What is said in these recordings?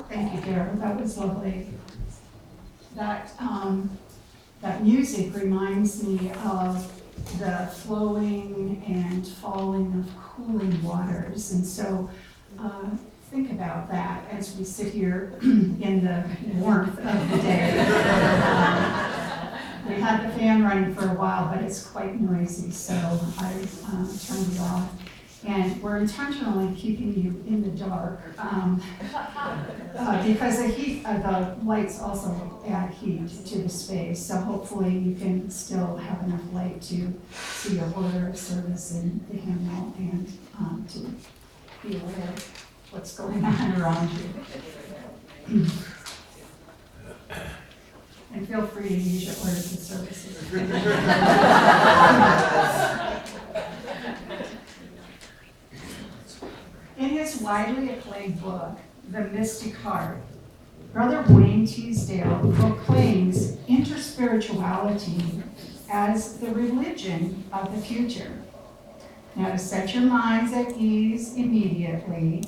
Thank you, Daryl. That was lovely. That music reminds me of the flowing and falling of cooling waters. And so think about that as we sit here in the warmth of the day. We had the fan running for a while, but it's quite noisy, so I turned it off. And we're intentionally keeping you in the dark because the lights also add heat to the space. So hopefully you can still have enough light to see your order of service in the hymnal and to be aware of what's going on around you. And feel free to use your order of services. In his widely acclaimed book, The Mystic Heart, Brother Wayne Teasdale proclaims interspirituality as the religion of the future. Now, to set your minds at ease immediately,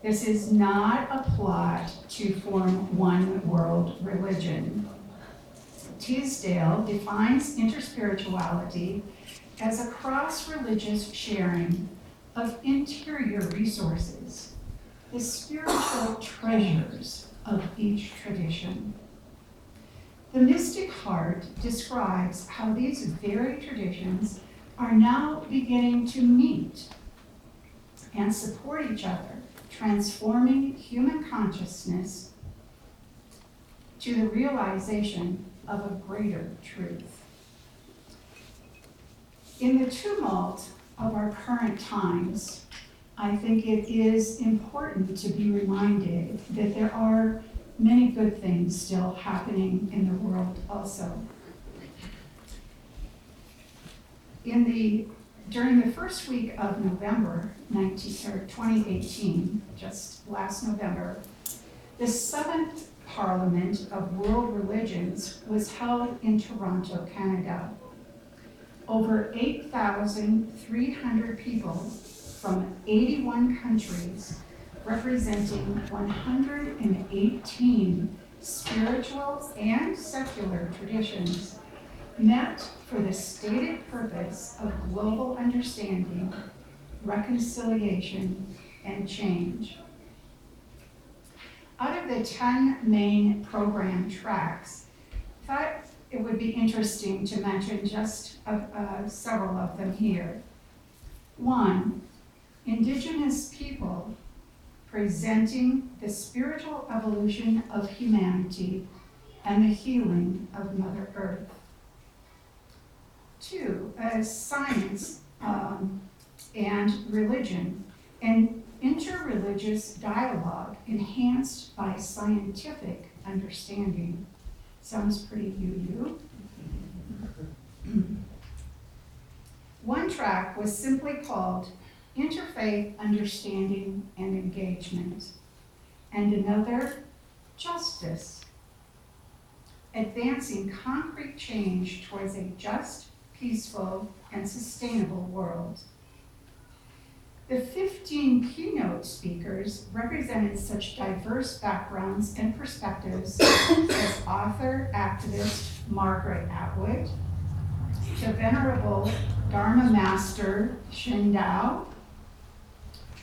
this is not a plot to form one world religion. Teasdale defines interspirituality as a cross-religious sharing of interior resources, the spiritual treasures of each tradition. The Mystic Heart describes how these very traditions are now beginning to meet and support each other, transforming human consciousness to the realization of a greater truth. In the tumult of our current times, I think it is important to be reminded that there are many good things still happening in the world also. During the first week of November 2018, just last November, the 7th Parliament of World Religions was held in Toronto, Canada. Over 8,300 people from 81 countries, representing 118 spiritual and secular traditions, met for the stated purpose of global understanding, reconciliation, and change. Out of the 10 main program tracks, I thought it would be interesting to mention just several of them here. 1, Indigenous people presenting the spiritual evolution of humanity and the healing of Mother Earth. 2, science and religion, an interreligious dialogue enhanced by scientific understanding. Sounds pretty you. One track was simply called Interfaith Understanding and Engagement, and another, Justice, advancing concrete change towards a just, peaceful, and sustainable world. The 15 keynote speakers represented such diverse backgrounds and perspectives as author, activist Margaret Atwood, to Venerable Dharma Master Shindao,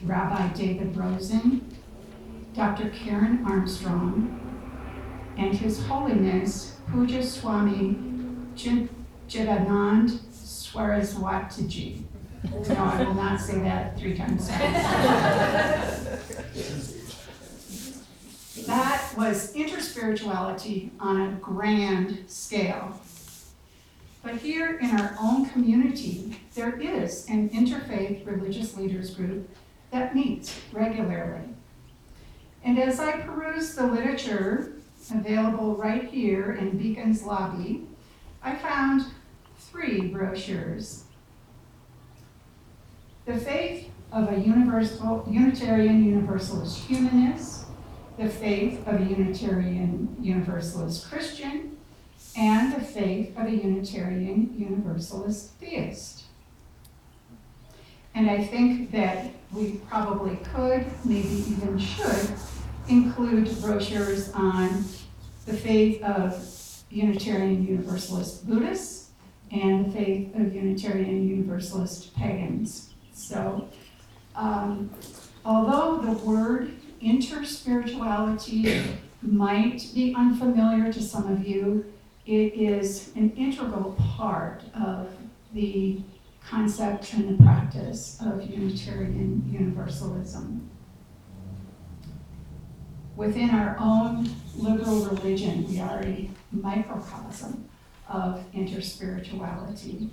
Rabbi David Rosen, Dr. Karen Armstrong, and His Holiness Puja Swami Chidanand Swaraswatiji. No, I will not say that 3 times fast. That was interspirituality on a grand scale. But here in our own community, there is an interfaith religious leaders group that meets regularly. And as I peruse the literature available right here in Beacon's lobby, I found 3 brochures. The Faith of a Unitarian Universalist Humanist, The Faith of a Unitarian Universalist Christian, and The Faith of a Unitarian Universalist Theist. And I think that we probably could, maybe even should, include brochures on the faith of Unitarian Universalist Buddhists and the faith of Unitarian Universalist pagans. So, although the word interspirituality might be unfamiliar to some of you, it is an integral part of the concept and the practice of Unitarian Universalism. Within our own liberal religion, we are a microcosm of interspirituality.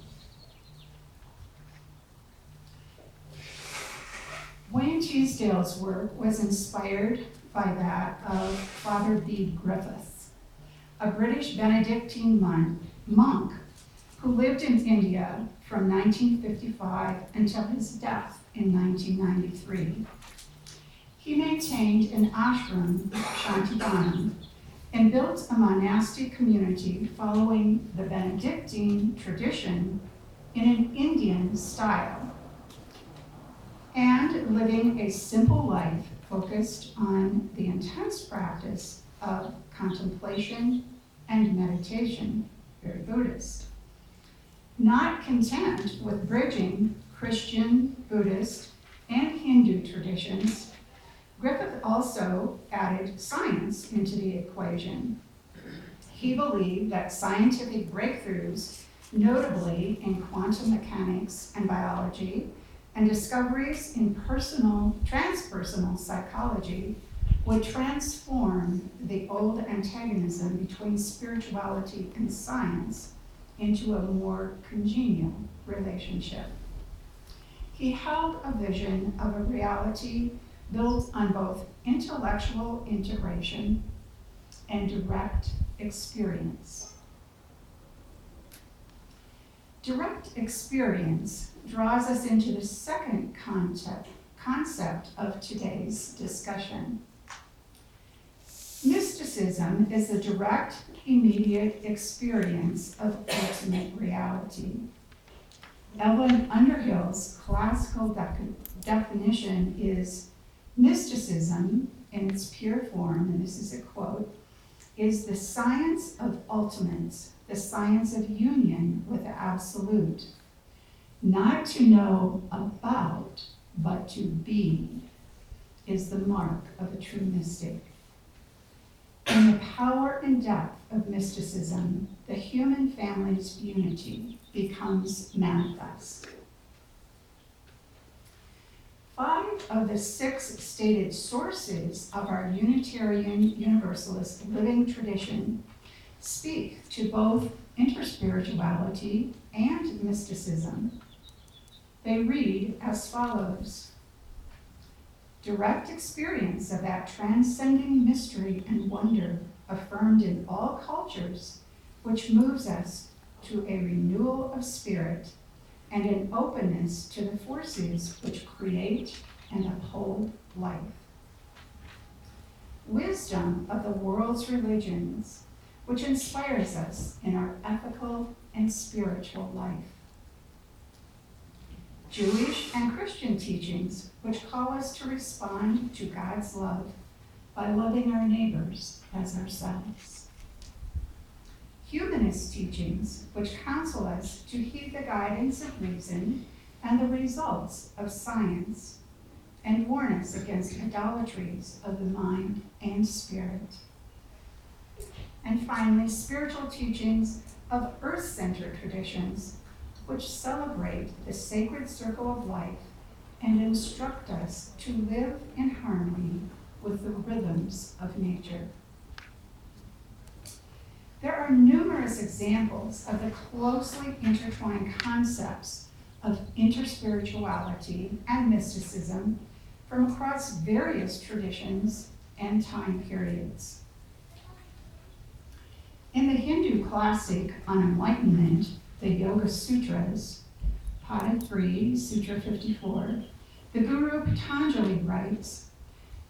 Wayne Teasdale's work was inspired by that of Father B. Griffiths, a British Benedictine monk who lived in India from 1955 until his death in 1993. He maintained an ashram, Shantivanam, and built a monastic community following the Benedictine tradition in an Indian style, and living a simple life focused on the intense practice of contemplation and meditation, very Buddhist. Not content with bridging Christian, Buddhist, and Hindu traditions, Griffith also added science into the equation. He believed that scientific breakthroughs, notably in quantum mechanics and biology, and discoveries in transpersonal psychology, would transform the old antagonism between spirituality and science into a more congenial relationship. He held a vision of a reality built on both intellectual integration and direct experience. Direct experience draws us into the second concept of today's discussion. Mysticism is the direct, immediate experience of ultimate reality. Evelyn Underhill's classical definition is mysticism, in its pure form, and this is a quote, is the science of ultimates, the science of union with the absolute. Not to know about, but to be, is the mark of a true mystic. In the power and depth of mysticism, the human family's unity becomes manifest. 5 of the 6 stated sources of our Unitarian Universalist living tradition speak to both interspirituality and mysticism. They read as follows: direct experience of that transcending mystery and wonder affirmed in all cultures, which moves us to a renewal of spirit and an openness to the forces which create and uphold life. Wisdom of the world's religions, which inspires us in our ethical and spiritual life. Jewish and Christian teachings, which call us to respond to God's love by loving our neighbors as ourselves. Humanist teachings, which counsel us to heed the guidance of reason and the results of science, and warn us against idolatries of the mind and spirit. And finally, spiritual teachings of earth-centered traditions, which celebrate the sacred circle of life and instruct us to live in harmony with the rhythms of nature. There are numerous examples of the closely intertwined concepts of interspirituality and mysticism from across various traditions and time periods. In the Hindu classic on enlightenment, the Yoga Sutras, Pada 3, Sutra 54, the Guru Patanjali writes,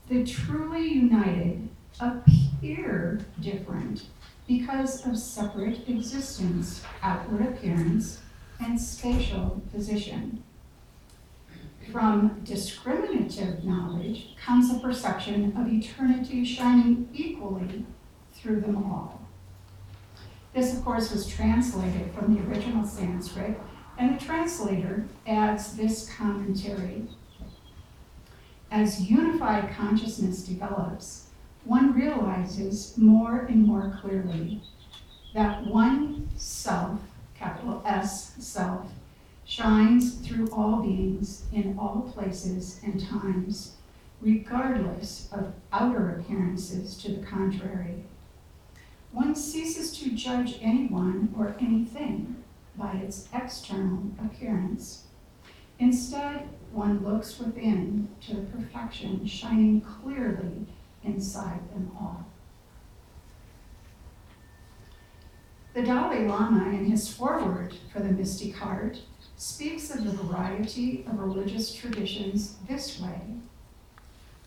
"The truly united appear different because of separate existence, outward appearance, and spatial position. From discriminative knowledge comes a perception of eternity shining equally through them all. This, of course, was translated from the original Sanskrit, and the translator adds this commentary. As unified consciousness develops, one realizes more and more clearly that one self, capital S, self, shines through all beings in all places and times, regardless of outer appearances to the contrary. One ceases to judge anyone or anything by its external appearance. Instead, one looks within to the perfection shining clearly inside them all. The Dalai Lama, in his foreword for the Mystic Heart, speaks of the variety of religious traditions this way.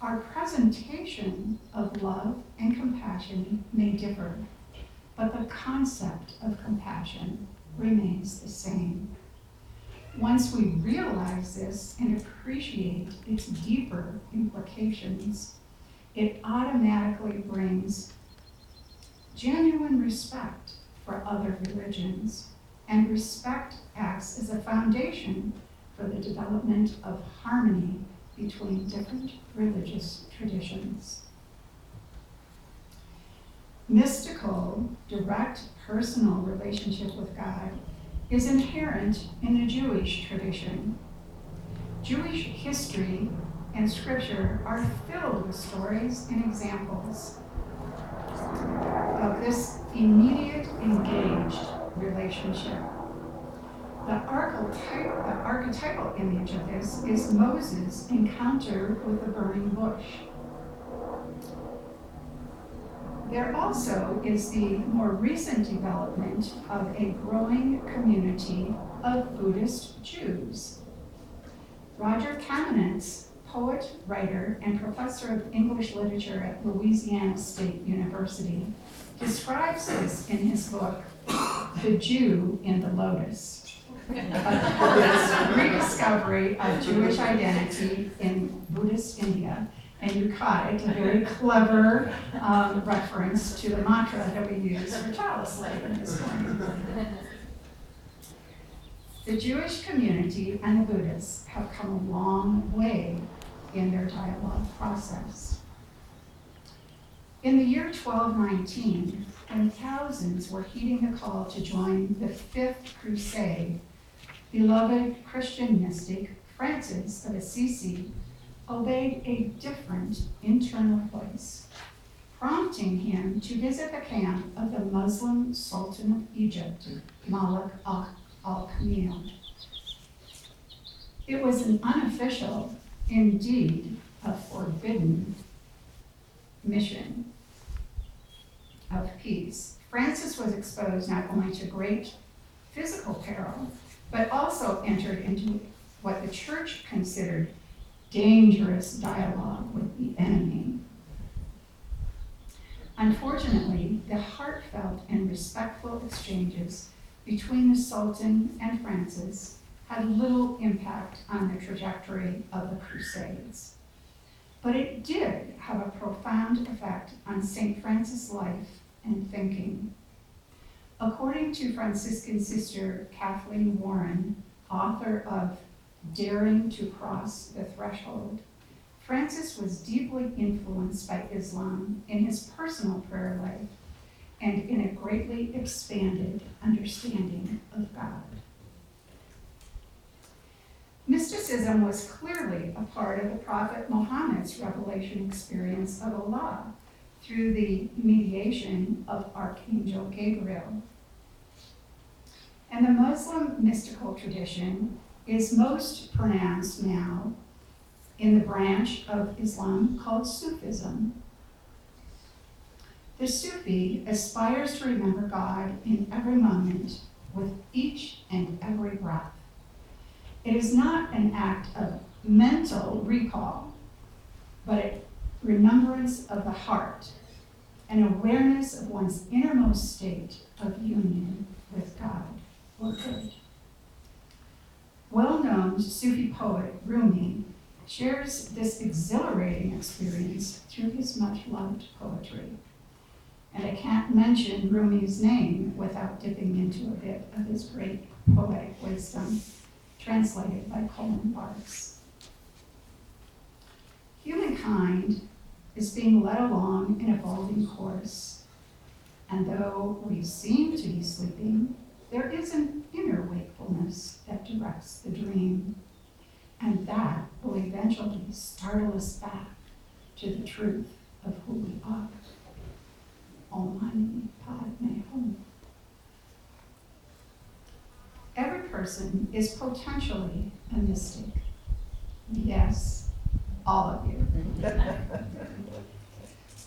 Our presentation of love and compassion may differ, but the concept of compassion remains the same. Once we realize this and appreciate its deeper implications, it automatically brings genuine respect for other religions, and respect acts as a foundation for the development of harmony between different religious traditions. Mystical, direct, personal relationship with God is inherent in the Jewish tradition. Jewish history and scripture are filled with stories and examples of this immediate, engaged relationship. The archetypal image of this is Moses' encounter with the burning bush. There also is the more recent development of a growing community of Buddhist Jews. Roger Kamenetz, poet, writer, and professor of English literature at Louisiana State University, describes this in his book, The Jew in the Lotus, a rediscovery of Jewish identity in Buddhist India. And you caught it, a very clever reference to the mantra that we use for chalice lighting this morning. The Jewish community and the Buddhists have come a long way in their dialogue process. In the year 1219, when thousands were heeding the call to join the Fifth Crusade, beloved Christian mystic Francis of Assisi obeyed a different internal voice, prompting him to visit the camp of the Muslim Sultan of Egypt, Malik al-Kamil. It was an unofficial, indeed a forbidden, mission of peace. Francis was exposed not only to great physical peril, but also entered into what the church considered dangerous dialogue with the enemy. Unfortunately, the heartfelt and respectful exchanges between the Sultan and Francis had little impact on the trajectory of the Crusades. But it did have a profound effect on St. Francis' life and thinking. According to Franciscan sister Kathleen Warren, author of Daring to Cross the Threshold, Francis was deeply influenced by Islam in his personal prayer life and in a greatly expanded understanding of God. Mysticism was clearly a part of the Prophet Muhammad's revelation experience of Allah through the mediation of Archangel Gabriel. And the Muslim mystical tradition is most pronounced now in the branch of Islam called Sufism. The Sufi aspires to remember God in every moment with each and every breath. It is not an act of mental recall, but a remembrance of the heart, an awareness of one's innermost state of union with God or good. Well-known Sufi poet Rumi shares this exhilarating experience through his much-loved poetry. And I can't mention Rumi's name without dipping into a bit of his great poetic wisdom, translated by Colin Barks. Humankind is being led along an evolving course, and though we seem to be sleeping, there is an inner wakefulness that directs the dream, and that will eventually startle us back to the truth of who we are. Om Mani Padme Hum. Every person is potentially a mystic. Yes, all of you.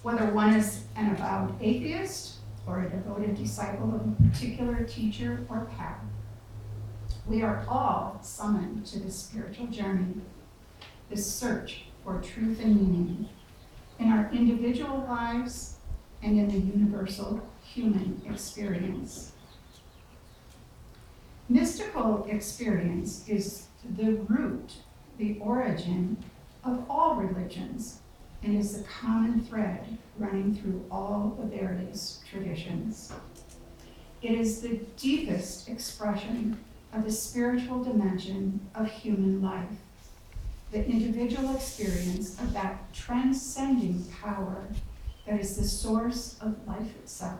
Whether one is an avowed atheist or a devoted disciple of a particular teacher or path, we are all summoned to this spiritual journey, this search for truth and meaning in our individual lives and in the universal human experience. Mystical experience is the root, the origin of all religions, and is the common thread running through all the various traditions. It is the deepest expression of the spiritual dimension of human life, the individual experience of that transcending power that is the source of life itself,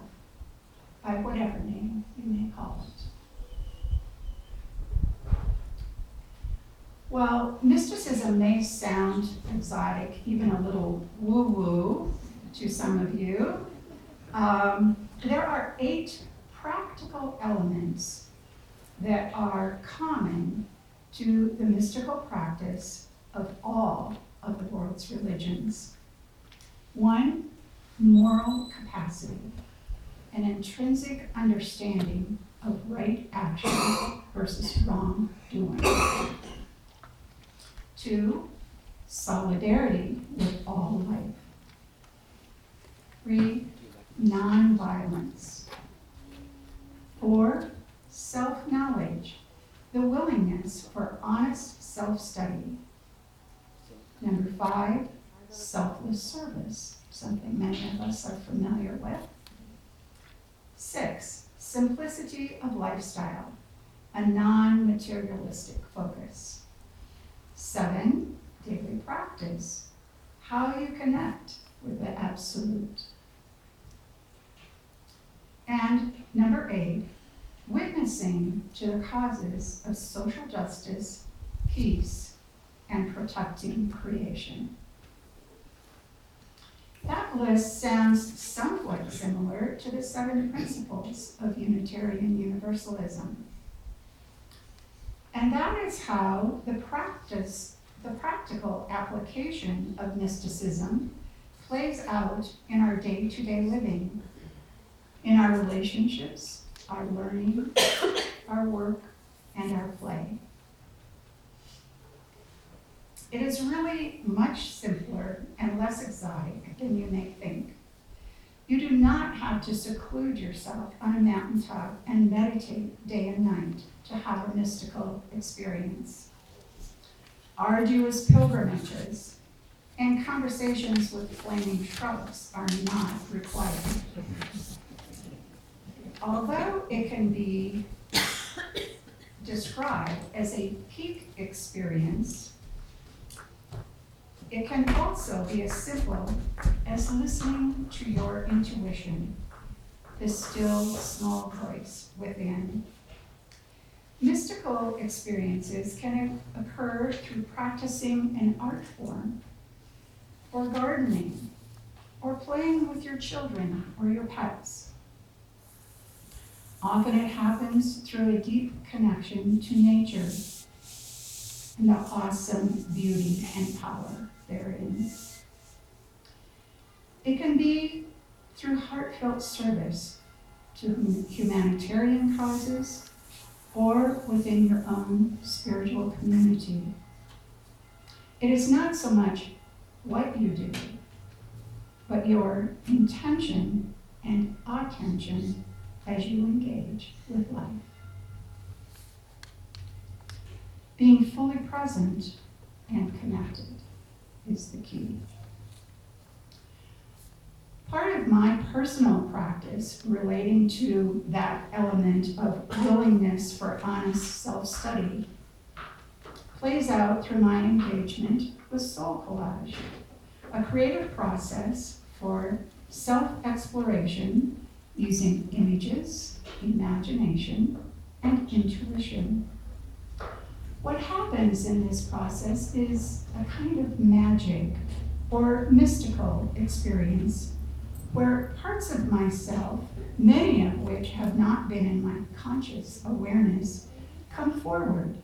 by whatever name you may call it. While mysticism may sound exotic, even a little woo-woo to some of you, there are 8 practical elements that are common to the mystical practice of all of the world's religions. 1, moral capacity, an intrinsic understanding of right action versus wrong doing. 2, solidarity with all life. 3, nonviolence. 4, self-knowledge, the willingness for honest self-study. Number 5, selfless service, something many of us are familiar with. 6, simplicity of lifestyle, a non-materialistic focus. 7, daily practice, how you connect with the absolute. And number 8, witnessing to the causes of social justice, peace, and protecting creation. That list sounds somewhat similar to the 7 principles of Unitarian Universalism. And that is how the practical application of mysticism plays out in our day-to-day living, in our relationships, our learning, our work, and our play. It is really much simpler and less exotic than you may think. You do not have to seclude yourself on a mountaintop and meditate day and night to have a mystical experience. Arduous pilgrimages and conversations with flaming shrubs are not required. Although it can be described as a peak experience, it can also be as simple as listening to your intuition, the still, small voice within. Mystical experiences can occur through practicing an art form, or gardening, or playing with your children or your pets. Often it happens through a deep connection to nature and the awesome beauty and power therein. It can be through heartfelt service to humanitarian causes or within your own spiritual community. It is not so much what you do, but your intention and attention as you engage with life. Being fully present and connected is the key. Part of my personal practice relating to that element of willingness for honest self-study plays out through my engagement with soul collage, a creative process for self-exploration using images, imagination, and intuition. What happens in this process is a kind of magic or mystical experience where parts of myself, many of which have not been in my conscious awareness, come forward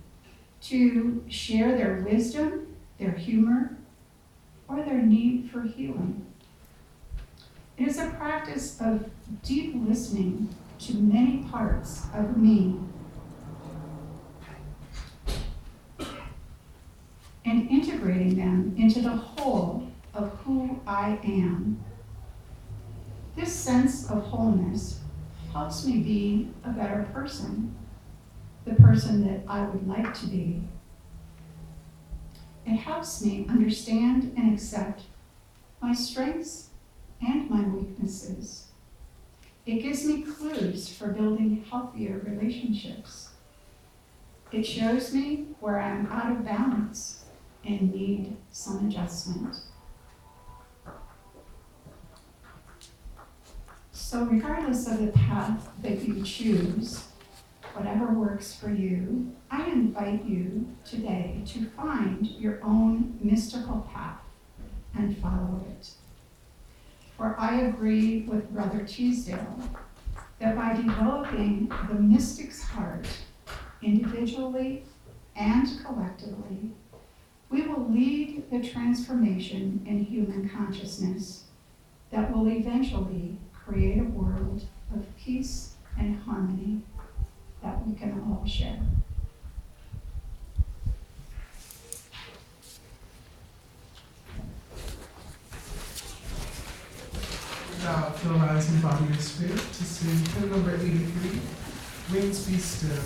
to share their wisdom, their humor, or their need for healing. It is a practice of deep listening to many parts of me and integrating them into the whole of who I am. This sense of wholeness helps me be a better person, the person that I would like to be. It helps me understand and accept my strengths and my weaknesses. It gives me clues for building healthier relationships. It shows me where I'm out of balance and need some adjustment. So regardless of the path that you choose, whatever works for you, I invite you today to find your own mystical path and follow it. For I agree with Brother Teasdale that by developing the mystic's heart individually and collectively, we will lead the transformation in human consciousness that will eventually create a world of peace and harmony that we can all share. Now feel rising body and spirit to sing hymn number 83, Winds Be Still.